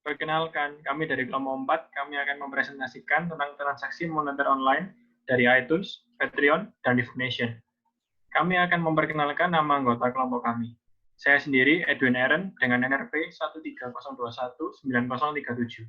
Perkenalkan, kami dari kelompok 4, kami akan mempresentasikan tentang transaksi moneter online dari iTunes, Patreon, dan Divination. Kami akan memperkenalkan nama anggota kelompok kami. Saya sendiri, Edwin Eren, dengan NRP 130219037.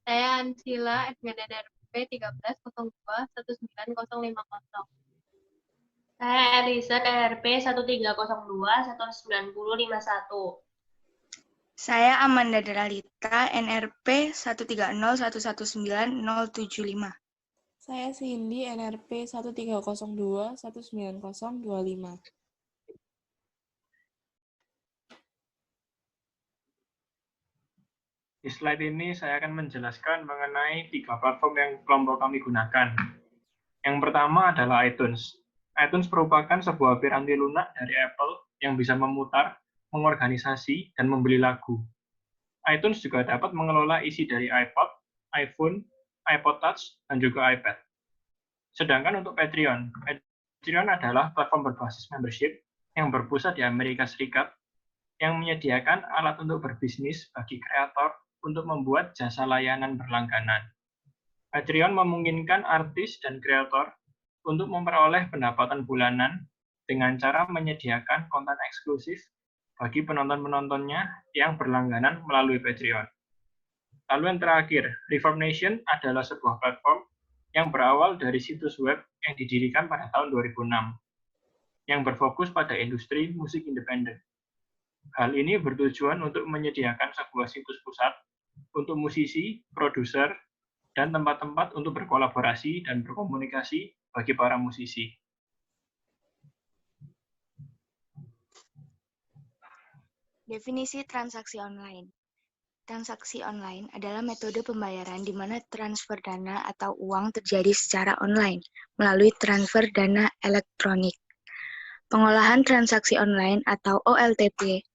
Saya Ansila, admin NRP 13021950. Saya Elisa, NRP 13021951. Saya Amanda Deralita, NRP 130119075. Saya Cindy, NRP 1302190025. Di slide ini saya akan menjelaskan mengenai 3 platform yang kelompok kami gunakan. Yang pertama adalah iTunes. iTunes merupakan sebuah piranti lunak dari Apple yang bisa memutar, mengorganisasi, dan membeli lagu. iTunes juga dapat mengelola isi dari iPod, iPhone, iPod Touch, dan juga iPad. Sedangkan untuk Patreon, Patreon adalah platform berbasis membership yang berpusat di Amerika Serikat yang menyediakan alat untuk berbisnis bagi kreator untuk membuat jasa layanan berlangganan. Patreon memungkinkan artis dan kreator untuk memperoleh pendapatan bulanan dengan cara menyediakan konten eksklusif bagi penonton-penontonnya yang berlangganan melalui Patreon. Lalu yang terakhir, Reverb Nation adalah sebuah platform yang berawal dari situs web yang didirikan pada tahun 2006, yang berfokus pada industri musik independen. Hal ini bertujuan untuk menyediakan sebuah situs pusat untuk musisi, produser, dan tempat-tempat untuk berkolaborasi dan berkomunikasi bagi para musisi. Definisi transaksi online. Transaksi online adalah metode pembayaran di mana transfer dana atau uang terjadi secara online melalui transfer dana elektronik. Pengolahan transaksi online atau OLTP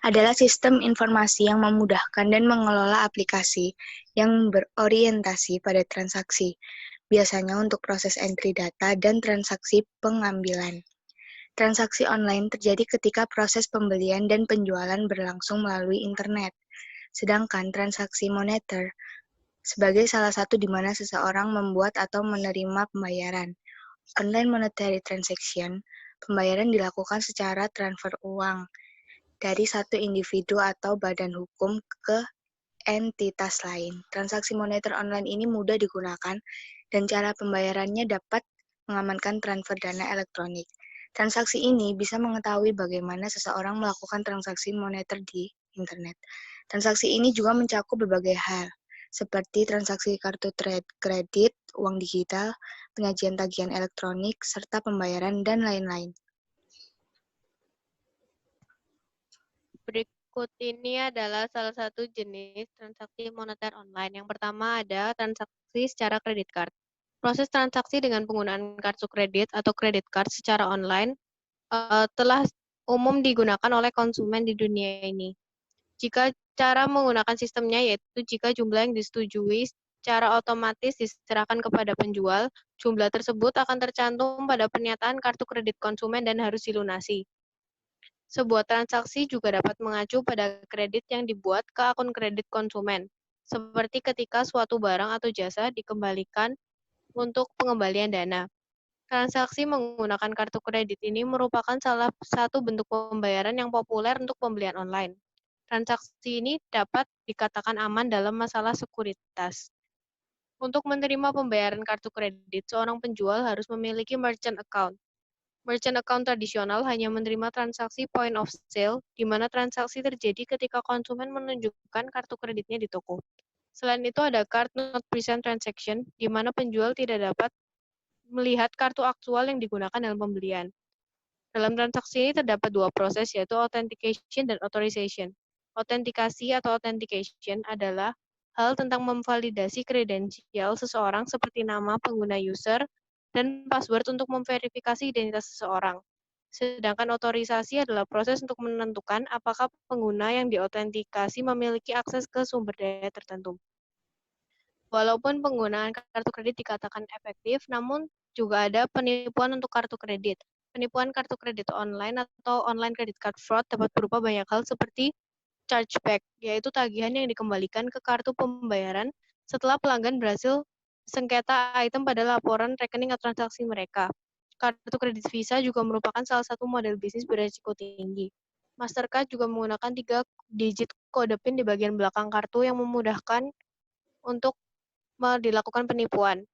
adalah sistem informasi yang memudahkan dan mengelola aplikasi yang berorientasi pada transaksi, biasanya untuk proses entry data dan transaksi pengambilan. Transaksi online terjadi ketika proses pembelian dan penjualan berlangsung melalui internet. Sedangkan transaksi moneter sebagai salah satu di mana seseorang membuat atau menerima pembayaran. Online monetary transaction, pembayaran dilakukan secara transfer uang dari satu individu atau badan hukum ke entitas lain. Transaksi moneter online ini mudah digunakan dan cara pembayarannya dapat mengamankan transfer dana elektronik. Transaksi ini bisa mengetahui bagaimana seseorang melakukan transaksi moneter di internet. Transaksi ini juga mencakup berbagai hal, seperti transaksi kartu kredit, uang digital, penyajian tagihan elektronik, serta pembayaran, dan lain-lain. Berikut ini adalah salah satu jenis transaksi moneter online. Yang pertama ada transaksi secara kredit card. Proses transaksi dengan penggunaan kartu kredit atau kredit card secara online telah umum digunakan oleh konsumen di dunia ini. Jika cara menggunakan sistemnya yaitu jika jumlah yang disetujui secara otomatis diserahkan kepada penjual, jumlah tersebut akan tercantum pada pernyataan kartu kredit konsumen dan harus dilunasi. Sebuah transaksi juga dapat mengacu pada kredit yang dibuat ke akun kredit konsumen, seperti ketika suatu barang atau jasa dikembalikan untuk pengembalian dana. Transaksi menggunakan kartu kredit ini merupakan salah satu bentuk pembayaran yang populer untuk pembelian online. Transaksi ini dapat dikatakan aman dalam masalah sekuritas. Untuk menerima pembayaran kartu kredit, seorang penjual harus memiliki merchant account. Merchant account tradisional hanya menerima transaksi point of sale, di mana transaksi terjadi ketika konsumen menunjukkan kartu kreditnya di toko. Selain itu ada card not present transaction, di mana penjual tidak dapat melihat kartu aktual yang digunakan dalam pembelian. Dalam transaksi ini terdapat dua proses, yaitu authentication dan authorization. Autentikasi atau authentication adalah hal tentang memvalidasi kredensial seseorang seperti nama pengguna user dan password untuk memverifikasi identitas seseorang. Sedangkan otorisasi adalah proses untuk menentukan apakah pengguna yang diautentikasi memiliki akses ke sumber daya tertentu. Walaupun penggunaan kartu kredit dikatakan efektif, namun juga ada penipuan untuk kartu kredit. Penipuan kartu kredit online atau online credit card fraud dapat berupa banyak hal seperti chargeback, yaitu tagihan yang dikembalikan ke kartu pembayaran setelah pelanggan berhasil sengketa item pada laporan rekening atau transaksi mereka. Kartu kredit Visa juga merupakan salah satu model bisnis beresiko tinggi. Mastercard juga menggunakan 3 digit kode PIN di bagian belakang kartu yang memudahkan untuk dilakukan penipuan.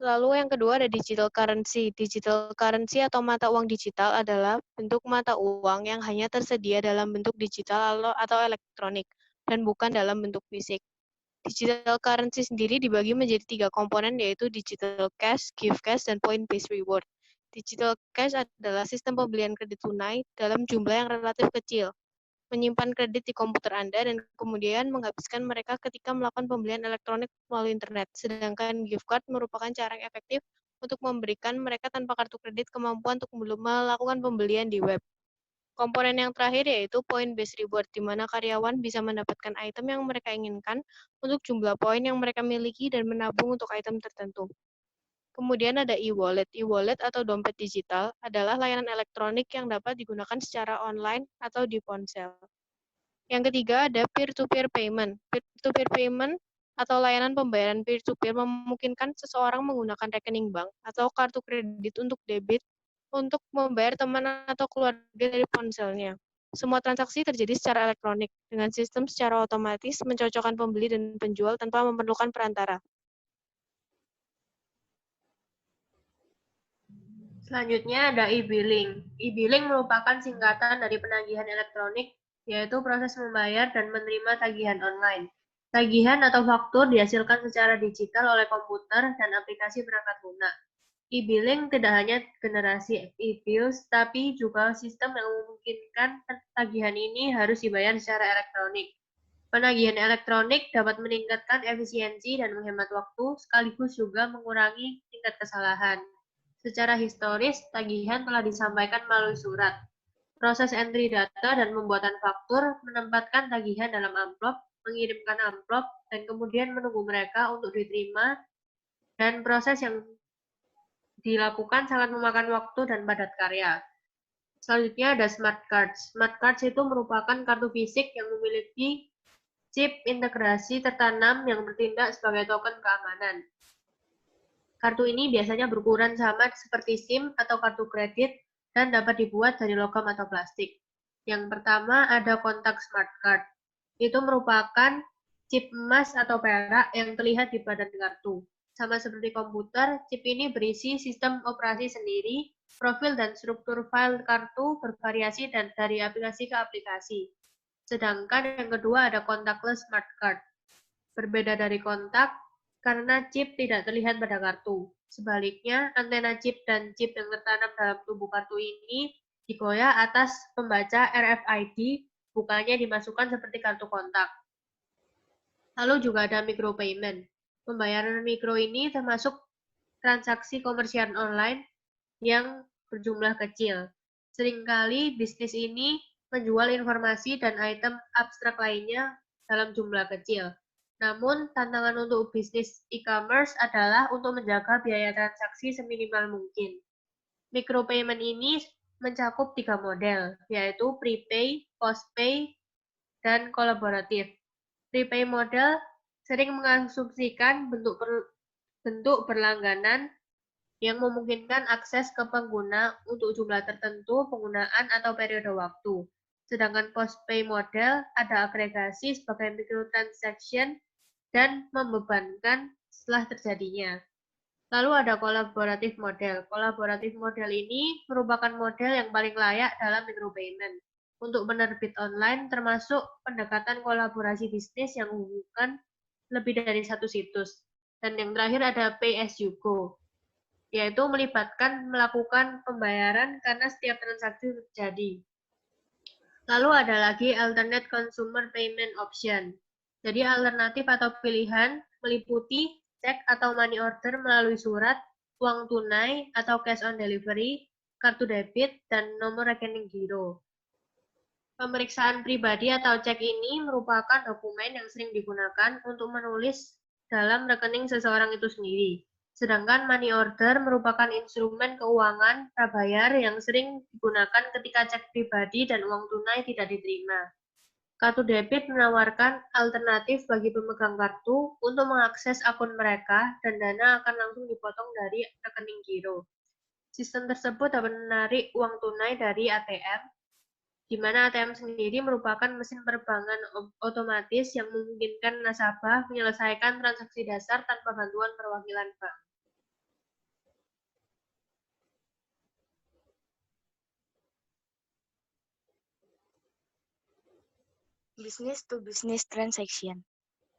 Lalu yang kedua ada digital currency. Digital currency atau mata uang digital adalah bentuk mata uang yang hanya tersedia dalam bentuk digital atau elektronik dan bukan dalam bentuk fisik. Digital currency sendiri dibagi menjadi 3 komponen, yaitu digital cash, gift cash, dan point-based reward. Digital cash adalah sistem pembelian kredit tunai dalam jumlah yang relatif kecil, menyimpan kredit di komputer Anda dan kemudian menghabiskan mereka ketika melakukan pembelian elektronik melalui internet. Sedangkan gift card merupakan cara yang efektif untuk memberikan mereka tanpa kartu kredit kemampuan untuk melakukan pembelian di web. Komponen yang terakhir yaitu point-based reward, di mana karyawan bisa mendapatkan item yang mereka inginkan untuk jumlah poin yang mereka miliki dan menabung untuk item tertentu. Kemudian ada e-wallet. E-wallet atau dompet digital adalah layanan elektronik yang dapat digunakan secara online atau di ponsel. Yang ketiga ada peer-to-peer payment. Peer-to-peer payment atau layanan pembayaran peer-to-peer memungkinkan seseorang menggunakan rekening bank atau kartu kredit untuk debit untuk membayar teman atau keluarga dari ponselnya. Semua transaksi terjadi secara elektronik dengan sistem secara otomatis mencocokkan pembeli dan penjual tanpa memerlukan perantara. Selanjutnya ada e-billing. E-billing merupakan singkatan dari penagihan elektronik, yaitu proses membayar dan menerima tagihan online. Tagihan atau faktur dihasilkan secara digital oleh komputer dan aplikasi perangkat lunak. E-billing tidak hanya generasi e-bills, tapi juga sistem yang memungkinkan tagihan ini harus dibayar secara elektronik. Penagihan elektronik dapat meningkatkan efisiensi dan menghemat waktu, sekaligus juga mengurangi tingkat kesalahan. Secara historis, tagihan telah disampaikan melalui surat. Proses entry data dan pembuatan faktur menempatkan tagihan dalam amplop, mengirimkan amplop, dan kemudian menunggu mereka untuk diterima, dan proses yang dilakukan sangat memakan waktu dan padat karya. Selanjutnya ada smart cards. Smart cards itu merupakan kartu fisik yang memiliki chip integrasi tertanam yang bertindak sebagai token keamanan. Kartu ini biasanya berukuran sama seperti SIM atau kartu kredit dan dapat dibuat dari logam atau plastik. Yang pertama ada kontak smart card. Itu merupakan chip emas atau perak yang terlihat di badan kartu. Sama seperti komputer, chip ini berisi sistem operasi sendiri, profil dan struktur file kartu bervariasi dan dari aplikasi ke aplikasi. Sedangkan yang kedua ada contactless smart card. Berbeda dari kontak, karena chip tidak terlihat pada kartu. Sebaliknya, antena chip dan chip yang tertanam dalam tubuh kartu ini digoyah atas pembaca RFID, bukannya dimasukkan seperti kartu kontak. Lalu juga ada micropayment. Pembayaran mikro ini termasuk transaksi komersial online yang berjumlah kecil. Seringkali bisnis ini menjual informasi dan item abstrak lainnya dalam jumlah kecil. Namun, tantangan untuk bisnis e-commerce adalah untuk menjaga biaya transaksi seminimal mungkin. Micropayment ini mencakup 3 model, yaitu prepay, postpay, dan kolaboratif. Prepay model sering mengasumsikan bentuk berlangganan yang memungkinkan akses ke pengguna untuk jumlah tertentu, penggunaan, atau periode waktu. Sedangkan postpay model ada agregasi sebagai microtransaction dan membebankan setelah terjadinya. Lalu ada kolaboratif model. Kolaboratif model ini merupakan model yang paling layak dalam micropayment. Untuk penerbit online termasuk pendekatan kolaborasi bisnis yang menghubungkan lebih dari satu situs. Dan yang terakhir ada pay as you go, yaitu melakukan pembayaran karena setiap transaksi terjadi. Lalu ada lagi alternate consumer payment option. Jadi alternatif atau pilihan meliputi cek atau money order melalui surat, uang tunai atau cash on delivery, kartu debit, dan nomor rekening giro. Pemeriksaan pribadi atau cek ini merupakan dokumen yang sering digunakan untuk menulis dalam rekening seseorang itu sendiri. Sedangkan money order merupakan instrumen keuangan prabayar yang sering digunakan ketika cek pribadi dan uang tunai tidak diterima. Kartu debit menawarkan alternatif bagi pemegang kartu untuk mengakses akun mereka dan dana akan langsung dipotong dari rekening giro. Sistem tersebut dapat menarik uang tunai dari ATM, di mana ATM sendiri merupakan mesin perbankan otomatis yang memungkinkan nasabah menyelesaikan transaksi dasar tanpa bantuan perwakilan bank. Business to business transaction.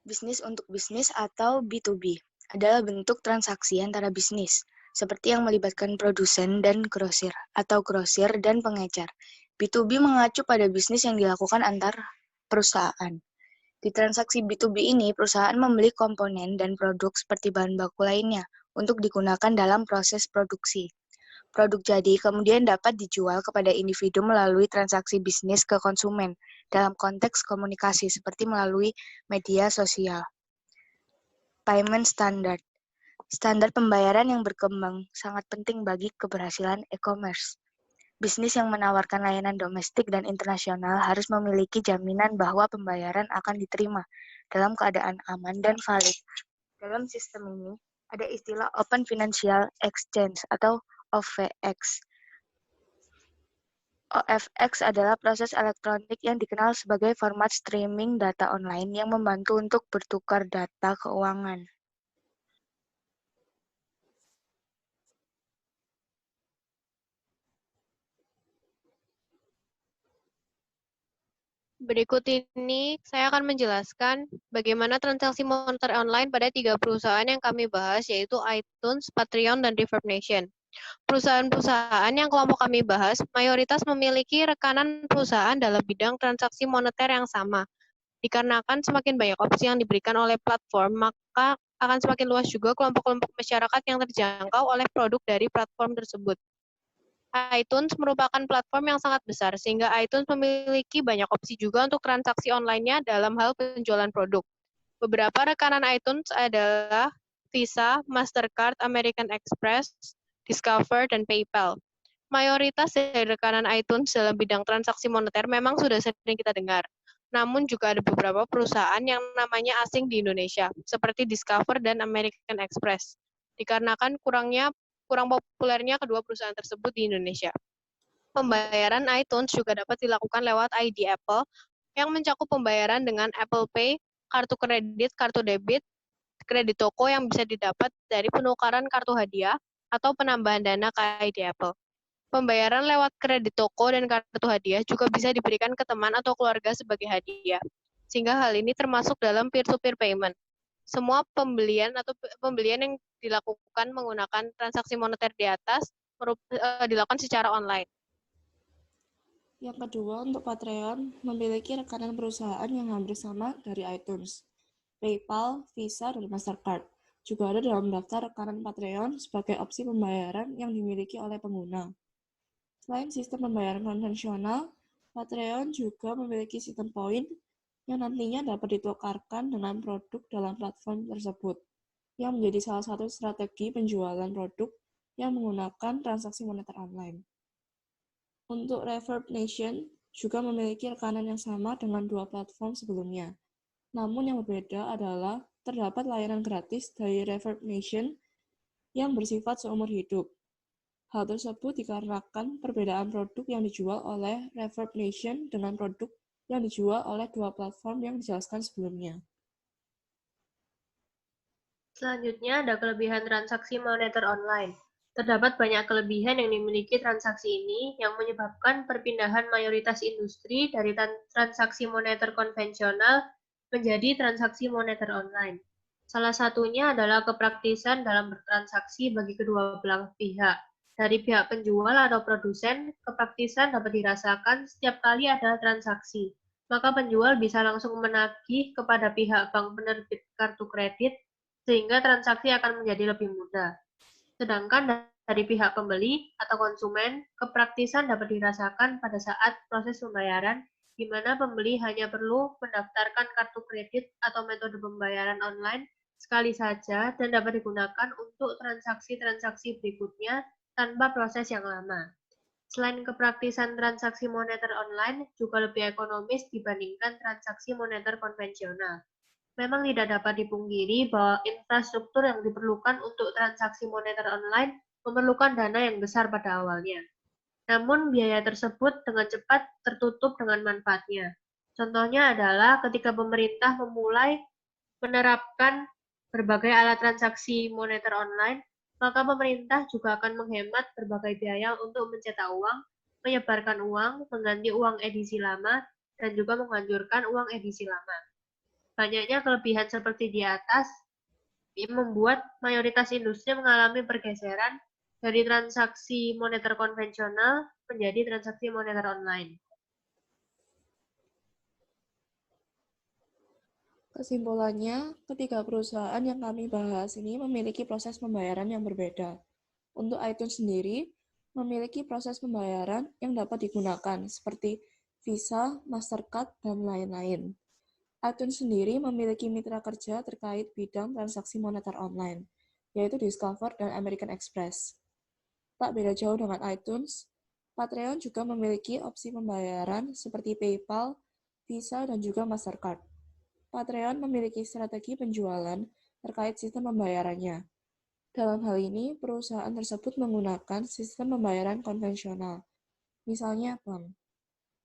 Bisnis untuk bisnis atau B2B adalah bentuk transaksi antara bisnis, seperti yang melibatkan produsen dan grosir, atau grosir dan pengecer. B2B mengacu pada bisnis yang dilakukan antar perusahaan. Di transaksi B2B ini, perusahaan membeli komponen dan produk seperti bahan baku lainnya untuk digunakan dalam proses produksi. Produk jadi kemudian dapat dijual kepada individu melalui transaksi bisnis ke konsumen dalam konteks komunikasi seperti melalui media sosial. Payment standard. Standar pembayaran yang berkembang sangat penting bagi keberhasilan e-commerce. Bisnis yang menawarkan layanan domestik dan internasional harus memiliki jaminan bahwa pembayaran akan diterima dalam keadaan aman dan valid. Dalam sistem ini, ada istilah Open Financial Exchange atau OVX. OVX adalah proses elektronik yang dikenal sebagai format streaming data online yang membantu untuk bertukar data keuangan. Berikut ini saya akan menjelaskan bagaimana transaksi moneter online pada 3 perusahaan yang kami bahas, yaitu iTunes, Patreon, dan Reverb Nation. Perusahaan-perusahaan yang kelompok kami bahas mayoritas memiliki rekanan perusahaan dalam bidang transaksi moneter yang sama. Dikarenakan semakin banyak opsi yang diberikan oleh platform, maka akan semakin luas juga kelompok-kelompok masyarakat yang terjangkau oleh produk dari platform tersebut. iTunes merupakan platform yang sangat besar, sehingga iTunes memiliki banyak opsi juga untuk transaksi online-nya dalam hal penjualan produk. Beberapa rekanan iTunes adalah Visa, Mastercard, American Express, Discover, dan PayPal. Mayoritas dari rekanan iTunes dalam bidang transaksi moneter memang sudah sering kita dengar. Namun juga ada beberapa perusahaan yang namanya asing di Indonesia, seperti Discover dan American Express, dikarenakan kurang populernya kedua perusahaan tersebut di Indonesia. Pembayaran iTunes juga dapat dilakukan lewat ID Apple, yang mencakup pembayaran dengan Apple Pay, kartu kredit, kartu debit, kredit toko yang bisa didapat dari penukaran kartu hadiah, atau penambahan dana ke ID Apple. Pembayaran lewat kredit toko dan kartu hadiah juga bisa diberikan ke teman atau keluarga sebagai hadiah, sehingga hal ini termasuk dalam peer-to-peer payment. Semua pembelian yang dilakukan menggunakan transaksi moneter di atas dilakukan secara online. Yang kedua, untuk Patreon, memiliki rekanan perusahaan yang hampir sama dari iTunes, PayPal, Visa, dan Mastercard. Juga ada dalam daftar rekanan Patreon sebagai opsi pembayaran yang dimiliki oleh pengguna. Selain sistem pembayaran konvensional, Patreon juga memiliki sistem poin yang nantinya dapat ditukarkan dengan produk dalam platform tersebut, yang menjadi salah satu strategi penjualan produk yang menggunakan transaksi moneter online. Untuk Reverb Nation juga memiliki rekanan yang sama dengan dua platform sebelumnya. Namun yang berbeda adalah terdapat layanan gratis dari Reverb Nation yang bersifat seumur hidup. Hal tersebut dikarenakan perbedaan produk yang dijual oleh Reverb Nation dengan produk yang dijual oleh dua platform yang dijelaskan sebelumnya. Selanjutnya ada kelebihan transaksi moneter online. Terdapat banyak kelebihan yang dimiliki transaksi ini yang menyebabkan perpindahan mayoritas industri dari transaksi moneter konvensional menjadi transaksi moneter online. Salah satunya adalah kepraktisan dalam bertransaksi bagi kedua belah pihak. Dari pihak penjual atau produsen, kepraktisan dapat dirasakan setiap kali ada transaksi. Maka penjual bisa langsung menagih kepada pihak bank penerbit kartu kredit, sehingga transaksi akan menjadi lebih mudah. Sedangkan dari pihak pembeli atau konsumen, kepraktisan dapat dirasakan pada saat proses pembayaran, di mana pembeli hanya perlu mendaftarkan kartu kredit atau metode pembayaran online sekali saja dan dapat digunakan untuk transaksi-transaksi berikutnya tanpa proses yang lama. Selain kepraktisan transaksi moneter online juga lebih ekonomis dibandingkan transaksi moneter konvensional. Memang tidak dapat dipungkiri bahwa infrastruktur yang diperlukan untuk transaksi moneter online memerlukan dana yang besar pada awalnya. Namun biaya tersebut dengan cepat tertutup dengan manfaatnya. Contohnya adalah ketika pemerintah memulai menerapkan berbagai alat transaksi moneter online, maka pemerintah juga akan menghemat berbagai biaya untuk mencetak uang, menyebarkan uang, mengganti uang edisi lama, dan juga menganjurkan uang edisi lama. Banyaknya kelebihan seperti di atas membuat mayoritas industri mengalami pergeseran dari transaksi moneter konvensional menjadi transaksi moneter online. Kesimpulannya, ketiga perusahaan yang kami bahas ini memiliki proses pembayaran yang berbeda. Untuk iTunes sendiri, memiliki proses pembayaran yang dapat digunakan seperti Visa, Mastercard, dan lain-lain. iTunes sendiri memiliki mitra kerja terkait bidang transaksi moneter online, yaitu Discover dan American Express. Tak beda jauh dengan iTunes, Patreon juga memiliki opsi pembayaran seperti PayPal, Visa, dan juga Mastercard. Patreon memiliki strategi penjualan terkait sistem pembayarannya. Dalam hal ini, perusahaan tersebut menggunakan sistem pembayaran konvensional, misalnya bank.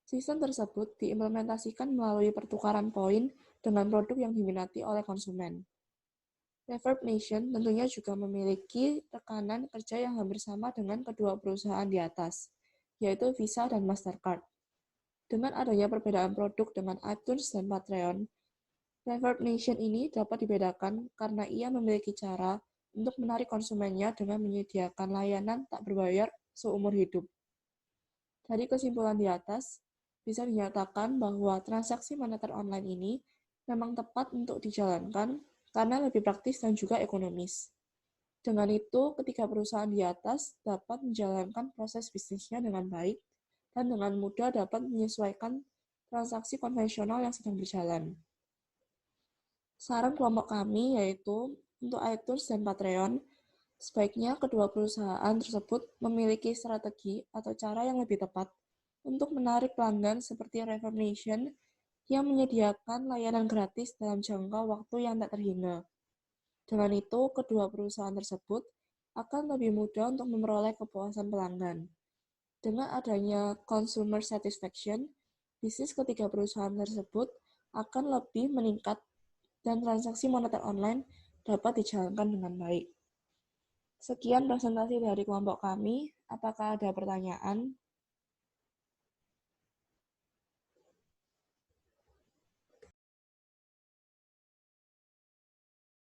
Sistem tersebut diimplementasikan melalui pertukaran poin dengan produk yang diminati oleh konsumen. Reverb Nation tentunya juga memiliki rekanan kerja yang hampir sama dengan kedua perusahaan di atas, yaitu Visa dan Mastercard. Dengan adanya perbedaan produk dengan iTunes dan Patreon, Reverb Nation ini dapat dibedakan karena ia memiliki cara untuk menarik konsumennya dengan menyediakan layanan tak berbayar seumur hidup. Dari kesimpulan di atas, bisa dinyatakan bahwa transaksi moneter online ini memang tepat untuk dijalankan karena lebih praktis dan juga ekonomis. Dengan itu, ketiga perusahaan di atas dapat menjalankan proses bisnisnya dengan baik dan dengan mudah dapat menyesuaikan transaksi konvensional yang sedang berjalan. Saran kelompok kami yaitu untuk iTunes dan Patreon, sebaiknya kedua perusahaan tersebut memiliki strategi atau cara yang lebih tepat untuk menarik pelanggan seperti Reverb Nation yang menyediakan layanan gratis dalam jangka waktu yang tak terhingga. Dengan itu, kedua perusahaan tersebut akan lebih mudah untuk memperoleh kepuasan pelanggan. Dengan adanya consumer satisfaction, bisnis ketiga perusahaan tersebut akan lebih meningkat dan transaksi moneter online dapat dijalankan dengan baik. Sekian presentasi dari kelompok kami. Apakah ada pertanyaan?